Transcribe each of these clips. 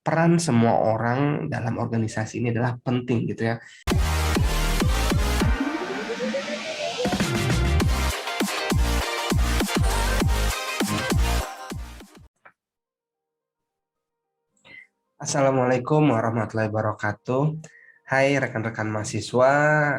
peran semua orang dalam organisasi ini adalah penting gitu ya. Assalamualaikum warahmatullahi wabarakatuh. Hai rekan-rekan mahasiswa,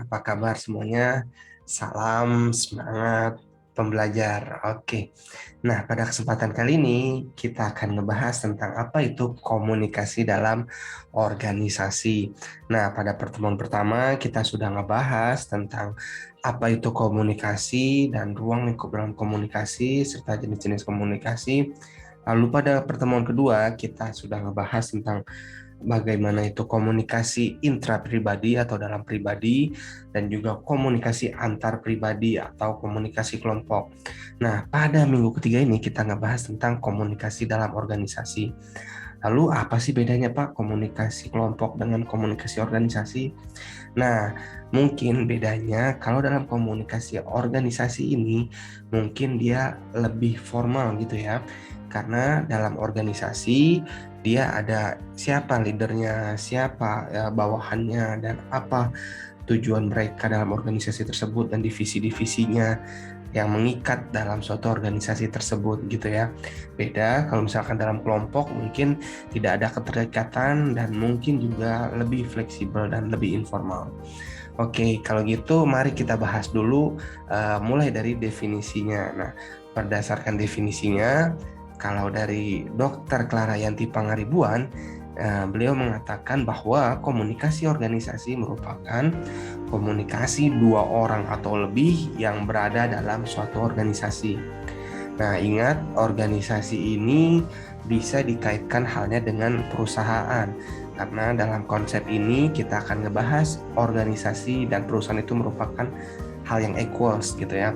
apa kabar semuanya? Salam semangat pembelajar. Oke. Nah, pada kesempatan kali ini kita akan ngebahas tentang apa itu komunikasi dalam organisasi. Nah, pada pertemuan pertama kita sudah ngebahas tentang apa itu komunikasi dan ruang lingkup dalam komunikasi serta jenis-jenis komunikasi. Lalu pada pertemuan kedua kita sudah ngebahas tentang bagaimana itu komunikasi intrapribadi atau dalam pribadi dan juga komunikasi antar pribadi atau komunikasi kelompok. Nah, pada minggu ketiga ini kita ngebahas tentang komunikasi dalam organisasi. Lalu apa sih bedanya Pak komunikasi kelompok dengan komunikasi organisasi? Nah, mungkin bedanya kalau dalam komunikasi organisasi ini mungkin dia lebih formal gitu ya. Karena dalam organisasi dia ada siapa leadernya, siapa ya, bawahannya, dan apa tujuan mereka dalam organisasi tersebut dan divisi-divisinya yang mengikat dalam suatu organisasi tersebut gitu ya. Beda kalau misalkan dalam kelompok mungkin tidak ada keterikatan dan mungkin juga lebih fleksibel dan lebih informal. Oke, kalau gitu mari kita bahas dulu mulai dari definisinya. Nah, berdasarkan definisinya, kalau dari Dr. Clara Yanti Pangaribuan, beliau mengatakan bahwa komunikasi organisasi merupakan komunikasi dua orang atau lebih yang berada dalam suatu organisasi. Nah, ingat organisasi ini bisa dikaitkan halnya dengan perusahaan. Karena dalam konsep ini kita akan ngebahas organisasi dan perusahaan itu merupakan hal yang equals gitu ya.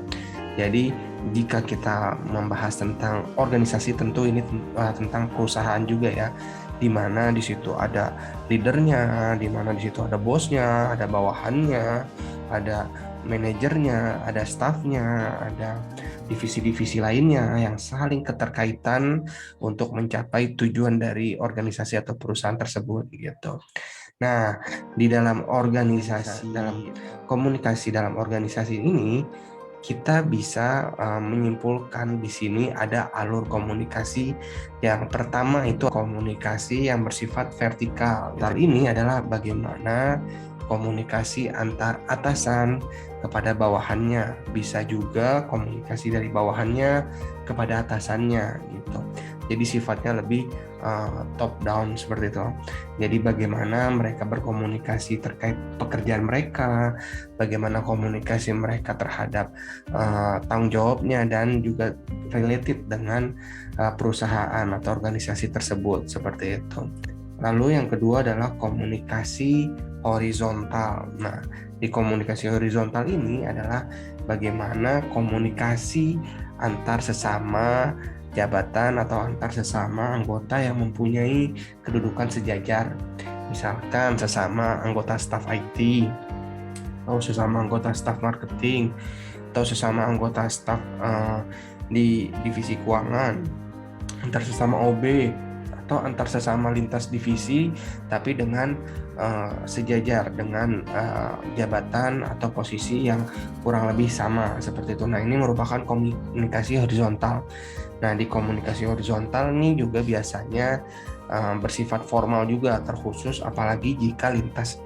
Jadi jika kita membahas tentang organisasi tentu ini tentang perusahaan juga ya, di mana di situ ada leadernya, di mana di situ ada bosnya, ada bawahannya, ada manajernya, ada staffnya, ada divisi-divisi lainnya yang saling keterkaitan untuk mencapai tujuan dari organisasi atau perusahaan tersebut gitu. Nah, di dalam organisasi, dalam komunikasi dalam organisasi ini kita bisa menyimpulkan di sini ada alur komunikasi. Yang pertama itu komunikasi yang bersifat vertikal. Hal ini adalah bagaimana komunikasi antar atasan kepada bawahannya, bisa juga komunikasi dari bawahannya kepada atasannya gitu. Jadi sifatnya lebih top down seperti itu. Jadi bagaimana mereka berkomunikasi terkait pekerjaan mereka, bagaimana komunikasi mereka terhadap tanggung jawabnya dan juga related dengan perusahaan atau organisasi tersebut seperti itu. Lalu yang kedua adalah komunikasi horizontal. Nah, di komunikasi horizontal ini adalah bagaimana komunikasi antar sesama jabatan atau antar sesama anggota yang mempunyai kedudukan sejajar. Misalkan sesama anggota staf IT, atau sesama anggota staf marketing, atau sesama anggota staf di divisi keuangan, antar sesama OB, atau antar sesama lintas divisi tapi dengan sejajar dengan jabatan atau posisi yang kurang lebih sama seperti itu. Nah, ini merupakan komunikasi horizontal. Nah, di komunikasi horizontal ini juga biasanya bersifat formal juga, terkhusus apalagi jika lintas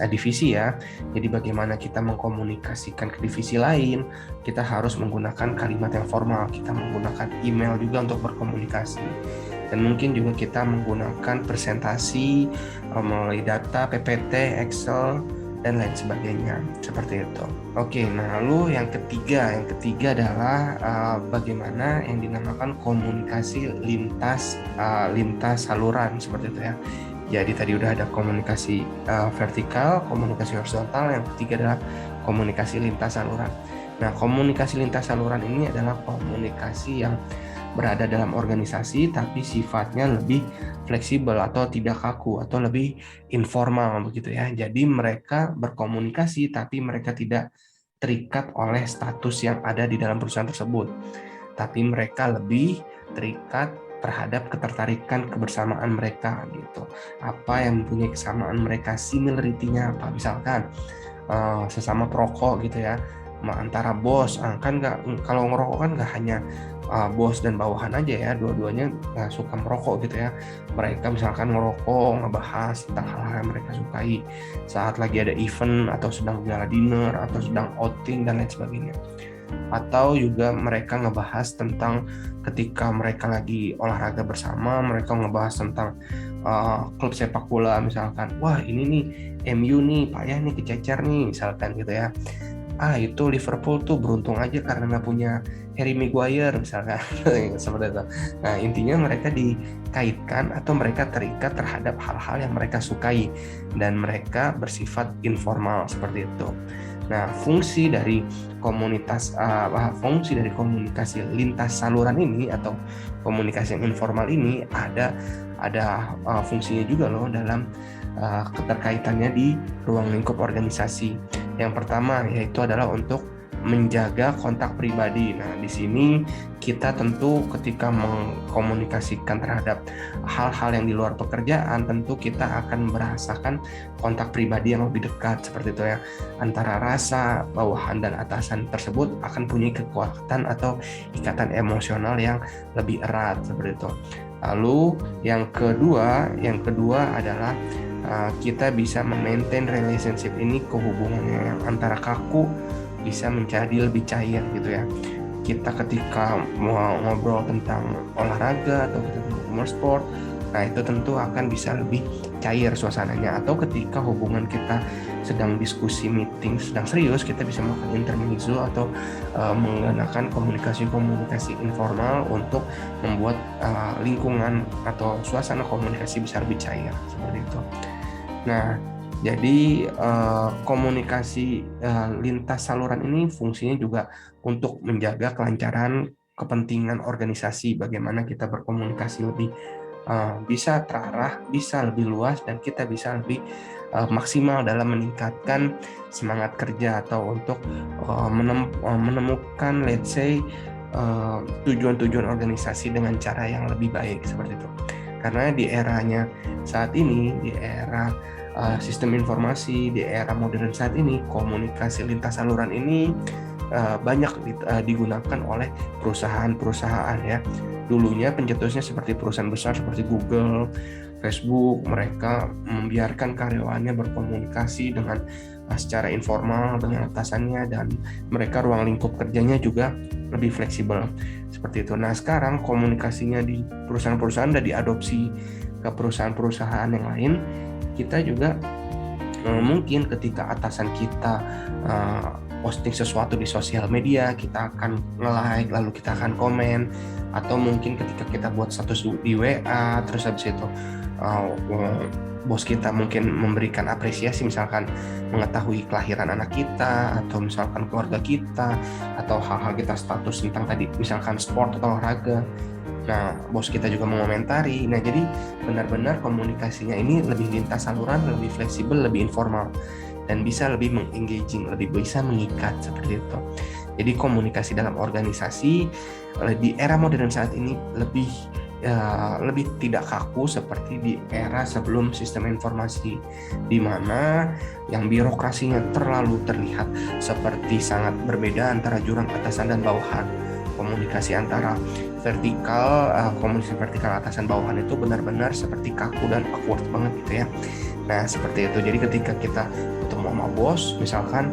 divisi ya. Jadi bagaimana kita mengkomunikasikan ke divisi lain, kita harus menggunakan kalimat yang formal, kita menggunakan email juga untuk berkomunikasi. Dan mungkin juga kita menggunakan presentasi melalui data, PPT, Excel, dan lain sebagainya seperti itu. Oke, nah lalu yang ketiga adalah bagaimana yang dinamakan komunikasi lintas saluran seperti itu ya. Jadi tadi udah ada komunikasi vertikal, komunikasi horizontal, yang ketiga adalah komunikasi lintas saluran. Nah, komunikasi lintas saluran ini adalah komunikasi yang berada dalam organisasi tapi sifatnya lebih fleksibel atau tidak kaku atau lebih informal begitu ya. Jadi mereka berkomunikasi tapi mereka tidak terikat oleh status yang ada di dalam perusahaan tersebut. Tapi mereka lebih terikat terhadap ketertarikan kebersamaan mereka gitu. Apa yang mempunyai kesamaan mereka, similarity-nya apa, misalkan sesama perokok gitu ya, antara bos, kan nggak, kalau ngerokok kan nggak hanya bos dan bawahan aja ya, dua-duanya suka merokok gitu ya. Mereka misalkan ngerokok, ngebahas tentang hal-hal yang mereka sukai saat lagi ada event atau sedang gala dinner atau sedang outing dan lain sebagainya. Atau juga mereka ngebahas tentang ketika mereka lagi olahraga bersama, mereka ngebahas tentang klub sepak bola misalkan, wah ini nih MU nih payah nih kececer nih misalkan gitu ya, itu Liverpool tuh beruntung aja karena nggak punya Harry Maguire misalkan seperti itu. Nah intinya mereka dikaitkan atau mereka terikat terhadap hal-hal yang mereka sukai dan mereka bersifat informal seperti itu. Nah fungsi dari komunikasi lintas saluran ini atau komunikasi yang informal ini ada fungsinya juga loh dalam keterkaitannya di ruang lingkup organisasi. Yang pertama yaitu adalah untuk menjaga kontak pribadi. Nah, di sini kita tentu ketika mengkomunikasikan terhadap hal-hal yang di luar pekerjaan, tentu kita akan merasakan kontak pribadi yang lebih dekat seperti itu ya. Antara rasa bawahan dan atasan tersebut akan punya kekuatan atau ikatan emosional yang lebih erat seperti itu. Lalu yang kedua adalah kita bisa memaintain relationship ini, kehubungannya yang antara kaku bisa menjadi lebih cair gitu ya. Kita ketika mau ngobrol tentang olahraga atau kita tentang sport, nah itu tentu akan bisa lebih cair suasananya. Atau ketika hubungan kita sedang diskusi meeting sedang serius, kita bisa melakukan intermezzo atau menggunakan komunikasi informal untuk membuat lingkungan atau suasana komunikasi bisa lebih cair seperti itu. Nah, jadi komunikasi lintas saluran ini fungsinya juga untuk menjaga kelancaran kepentingan organisasi, bagaimana kita berkomunikasi lebih bisa terarah, bisa lebih luas, dan kita bisa lebih maksimal dalam meningkatkan semangat kerja atau untuk menemukan let's say tujuan-tujuan organisasi dengan cara yang lebih baik seperti itu. Karena di eranya saat ini, di era sistem informasi, di era modern saat ini, komunikasi lintas saluran ini banyak digunakan oleh perusahaan-perusahaan ya. Dulunya pencetusnya seperti perusahaan besar seperti Google, Facebook, mereka membiarkan karyawannya berkomunikasi dengan secara informal dengan atasannya, dan mereka ruang lingkup kerjanya juga lebih fleksibel seperti itu. Nah sekarang komunikasinya di perusahaan-perusahaan sudah diadopsi ke perusahaan-perusahaan yang lain. Kita juga mungkin ketika atasan kita posting sesuatu di sosial media, kita akan nge-like, lalu kita akan komen. Atau mungkin ketika kita buat status di WA, terus habis itu bos kita mungkin memberikan apresiasi, misalkan mengetahui kelahiran anak kita, atau misalkan keluarga kita, atau hal-hal kita status tentang tadi, misalkan sport atau olahraga. Nah, bos kita juga mengomentari. Nah, jadi benar-benar komunikasinya ini lebih lintas saluran, lebih fleksibel, lebih informal, dan bisa lebih mengengaging, lebih bisa mengikat seperti itu. Jadi komunikasi dalam organisasi di era modern saat ini lebih tidak kaku seperti di era sebelum sistem informasi, di mana yang birokrasinya terlalu terlihat seperti sangat berbeda antara jurang atasan dan bawahan. Komunikasi antara komunikasi vertikal atasan bawahan itu benar-benar seperti kaku dan awkward banget gitu ya. Nah seperti itu. Jadi ketika kita ketemu sama bos, misalkan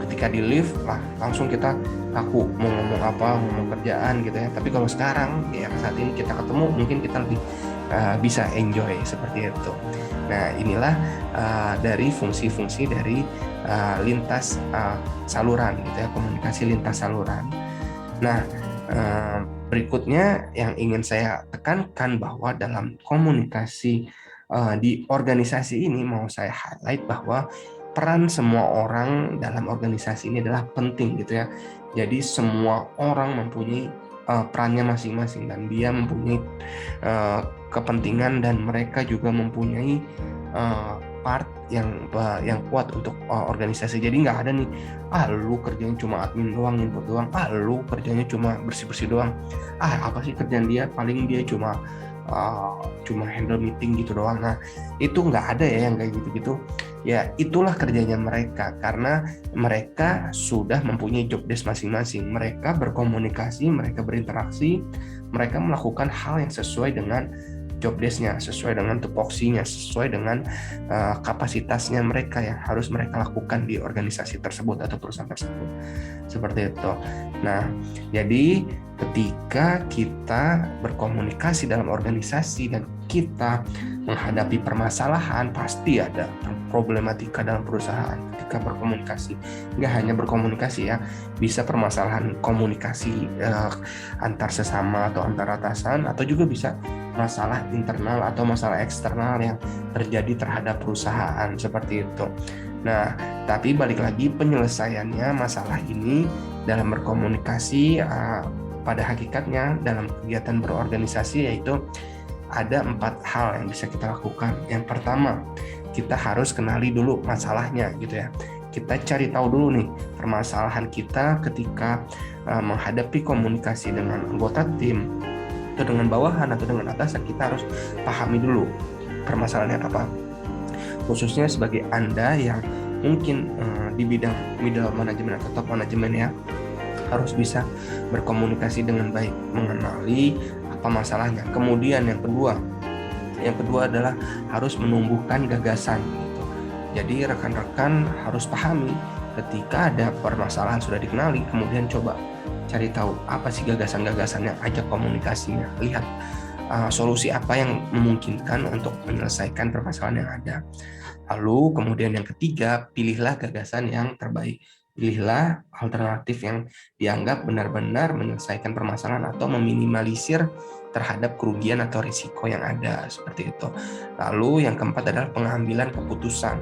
ketika di lift, langsung kita kaku mau ngomong apa, ngomong kerjaan gitu ya. Tapi kalau sekarang ya saat ini kita ketemu, mungkin kita lebih bisa enjoy seperti itu. Nah inilah dari fungsi-fungsi dari lintas saluran gitu ya, komunikasi lintas saluran. Nah berikutnya yang ingin saya tekankan bahwa dalam komunikasi di organisasi ini mau saya highlight bahwa peran semua orang dalam organisasi ini adalah penting gitu ya. Jadi semua orang mempunyai perannya masing-masing, dan dia mempunyai kepentingan, dan mereka juga mempunyai part yang kuat untuk organisasi. Jadi nggak ada nih, lu kerjanya cuma admin doang, input doang, lu kerjanya cuma bersih-bersih doang, apa sih kerjaan dia, paling dia cuma handle meeting gitu doang. Nah, itu nggak ada ya yang kayak gitu-gitu. Ya, itulah kerjanya mereka karena mereka sudah mempunyai job desk masing-masing. Mereka berkomunikasi, mereka berinteraksi, mereka melakukan hal yang sesuai dengan job desk-nya, sesuai dengan tupoksinya, sesuai dengan kapasitasnya mereka yang harus mereka lakukan di organisasi tersebut atau perusahaan tersebut. Seperti itu. Nah, jadi ketika kita berkomunikasi dalam organisasi dan kita menghadapi permasalahan, pasti ada problematika dalam perusahaan ketika berkomunikasi. Nggak hanya berkomunikasi ya, bisa permasalahan komunikasi antar sesama atau antar atasan, atau juga bisa masalah internal atau masalah eksternal yang terjadi terhadap perusahaan seperti itu. Nah, tapi balik lagi penyelesaiannya masalah ini dalam berkomunikasi pada hakikatnya dalam kegiatan berorganisasi yaitu ada 4 hal yang bisa kita lakukan. Yang pertama, kita harus kenali dulu masalahnya gitu ya. Kita cari tahu dulu nih permasalahan kita ketika menghadapi komunikasi dengan anggota tim atau dengan bawahan atau dengan atasan. Kita harus pahami dulu permasalahannya apa. Khususnya sebagai Anda yang mungkin di bidang middle management atau top management ya, harus bisa berkomunikasi dengan baik, mengenali apa masalahnya. Kemudian yang kedua adalah harus menumbuhkan gagasan gitu. Jadi rekan-rekan harus pahami ketika ada permasalahan sudah dikenali, kemudian coba cari tahu apa sih gagasan-gagasannya, ajak komunikasinya, lihat solusi apa yang memungkinkan untuk menyelesaikan permasalahan yang ada. Lalu kemudian yang ketiga, pilihlah gagasan yang terbaik. Pilihlah alternatif yang dianggap benar-benar menyelesaikan permasalahan atau meminimalisir terhadap kerugian atau risiko yang ada, seperti itu. Lalu yang keempat adalah pengambilan keputusan.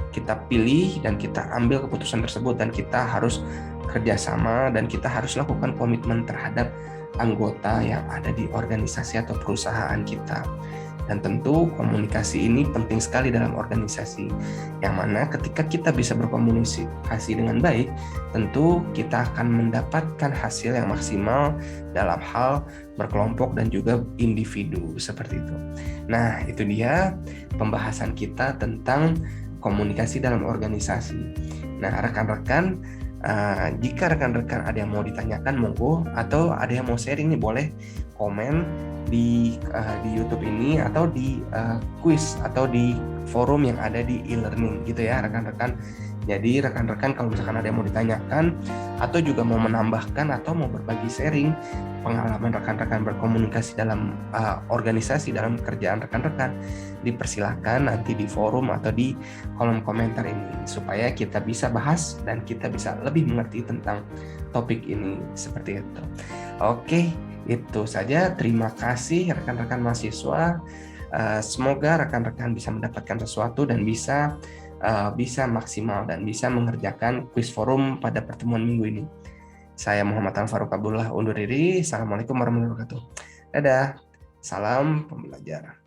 Kita pilih dan kita ambil keputusan tersebut, dan kita harus kerjasama dan kita harus lakukan komitmen terhadap anggota yang ada di organisasi atau perusahaan kita. Dan tentu komunikasi ini penting sekali dalam organisasi, yang mana ketika kita bisa berkomunikasi dengan baik, tentu kita akan mendapatkan hasil yang maksimal dalam hal berkelompok dan juga individu, seperti itu. Nah, itu dia pembahasan kita tentang komunikasi dalam organisasi. Nah, rekan-rekan, jika rekan-rekan ada yang mau ditanyakan, monggo, atau ada yang mau sharing nih, boleh komen di YouTube ini atau di quiz atau di forum yang ada di e-learning gitu ya rekan-rekan. Jadi rekan-rekan kalau misalkan ada yang mau ditanyakan atau juga mau menambahkan atau mau berbagi sharing pengalaman rekan-rekan berkomunikasi dalam organisasi, dalam kerjaan rekan-rekan, dipersilakan nanti di forum atau di kolom komentar ini supaya kita bisa bahas dan kita bisa lebih mengerti tentang topik ini, seperti itu. Oke, itu saja. Terima kasih rekan-rekan mahasiswa. Semoga rekan-rekan bisa mendapatkan sesuatu dan bisa maksimal dan bisa mengerjakan quiz forum pada pertemuan minggu ini. Saya Muhammad Al-Faruq Abdullah undur diri. Assalamualaikum warahmatullahi wabarakatuh. Dadah. Salam pembelajar.